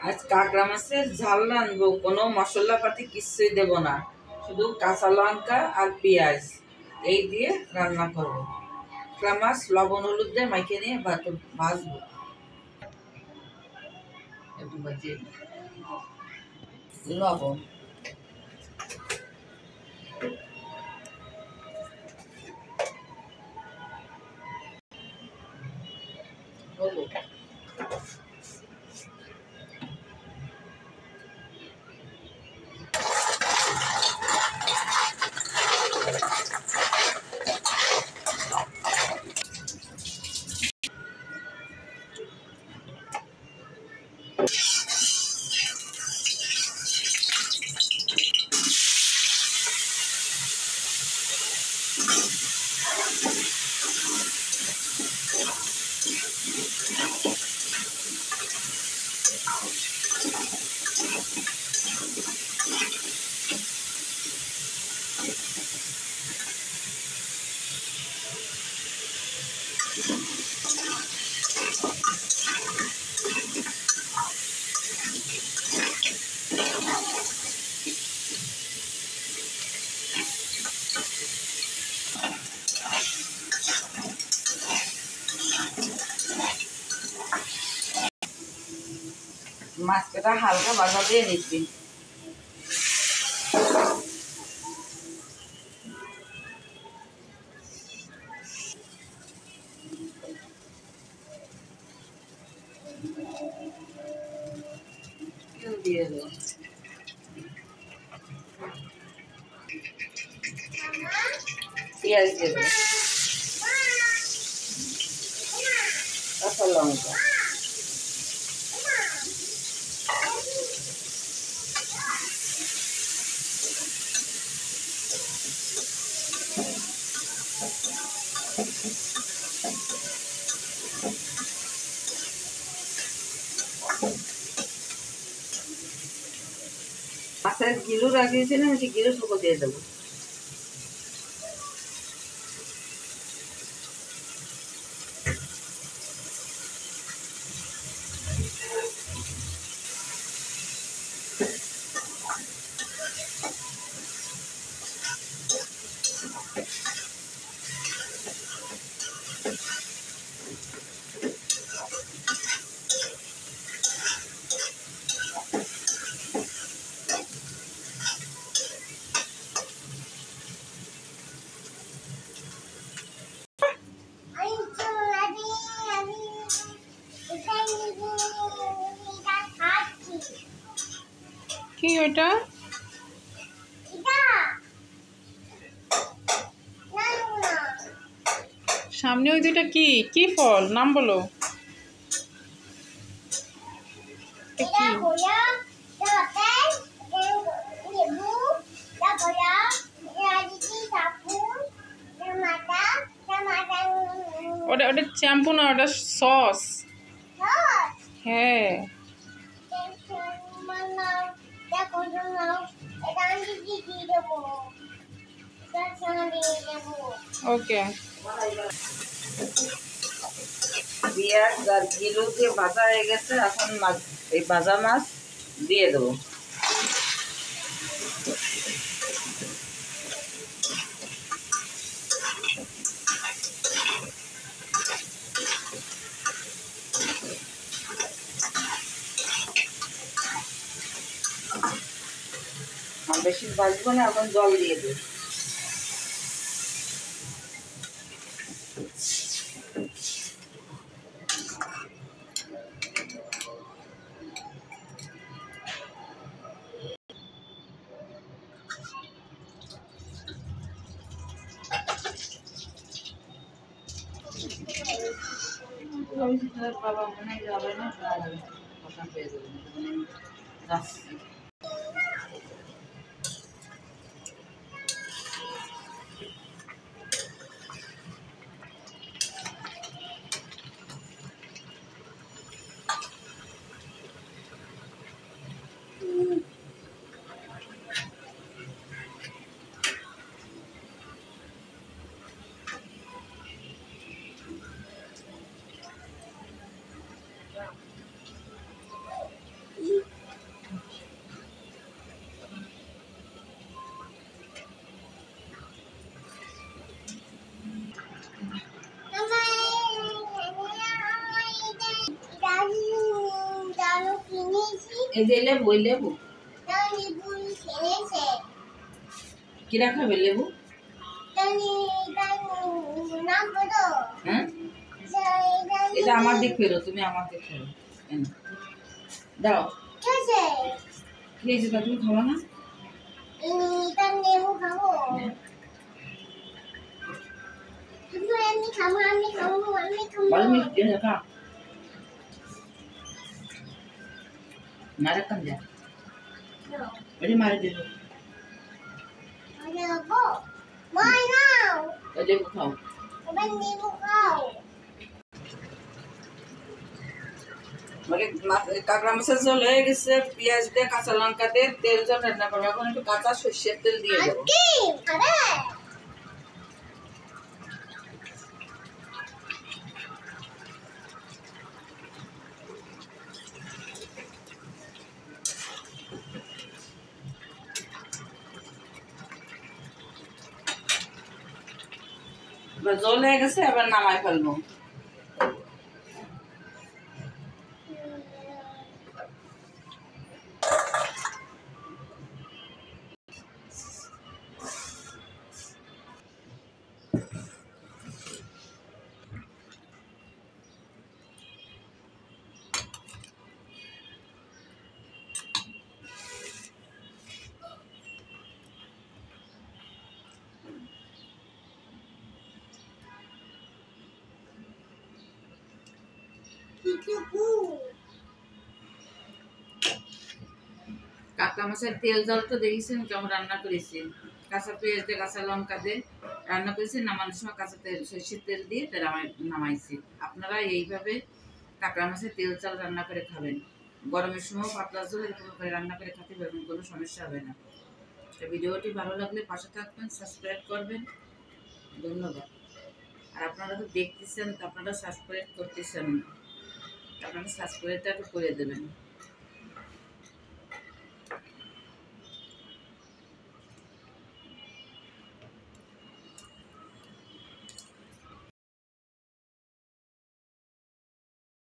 আজ কাঁকড়া মাছের ঝাল রানবো, কোনো মশলাপাতি কিছুই দেব না, শুধু কাঁচা লঙ্কা আর পেঁয়াজ এই দিয়ে রান্না করবো। কাঁকড়া মাছ লবণ হলুদ দিয়ে মাখিয়ে নিয়ে ভাজবো। একটু ভাজিয়ে লবণ হলুদ মাছটা হালকা ভাজা দিয়ে নিচ্ছি। দিয়ে দেবো পেঁয়াজ, দিয়ে দেবো কাঁচা লঙ্কা, মাছের গিলু রাখিয়েছিলাম, সেই গিলু টুকু দিয়ে দেবো। কি ওটা? সামনে ওই দুইটা কি কি ফল, নাম বলো। ওটা ওটা শ্যাম্পু না, ওটা সস। হ্যাঁ, ওকে। পেঁয়াজ আর গিলু দিয়ে ভাজা হয়ে গেছে, এখন মাছ, এই ভাজা মাছ দিয়ে দেবো। বেশি ভাজবো না, এখন জল দিয়ে দেবো। বাবা মনে যাবে না, কথা পেয়ে দেবে যাচ্ছি। এই যে লেবু ওই লেবু কিরা খাবে লেবু? হ্যাঁ এটা আমার দিক ফেরো, তুমি আমার দিক ফেরো। দাও কি হয়েছে তা তুমি খাবো না? মারাকান যা ওরে মারে দেবো লেবু খাও। কাঁকড়া মাছের ঝোল হয়ে গেছে, পেঁয়াজ দিয়ে কাঁচা লঙ্কা দিয়ে তেল জল রান্না করবো। এখন একটু কাঁচা সর্ষের তেল দিয়ে দেবো। জল হয়ে গেছে, এবার নামাই ফেলবো। কাঁকড়া মাছের তেল জল তো দেখেছেন কেমন রান্না করেছি। কাঁচা পেঁয়াজ দিয়ে কাঁচা লঙ্কা দিয়ে রান্না করেছি। নামানোর সময় কাঁচা তেল সর্ষের তেল দিয়ে নামাইছি। আপনারা এইভাবে কাঁকড়া মাছের তেল চাল রান্না করে খাবেন। গরমের সময় পাতলা ঝোল এরকম করে রান্না করে খেতে পারবেন, কোনো সমস্যা হবে না। তো ভিডিওটি ভালো লাগলে পাশে থাকবেন, সাবস্ক্রাইব করবেন। ধন্যবাদ। আর আপনারা তো দেখতেছেন, আপনারা সাবস্ক্রাইব করতেছেন না, আপনারা সাবস্ক্রাইবটা একটু করে দেবেন।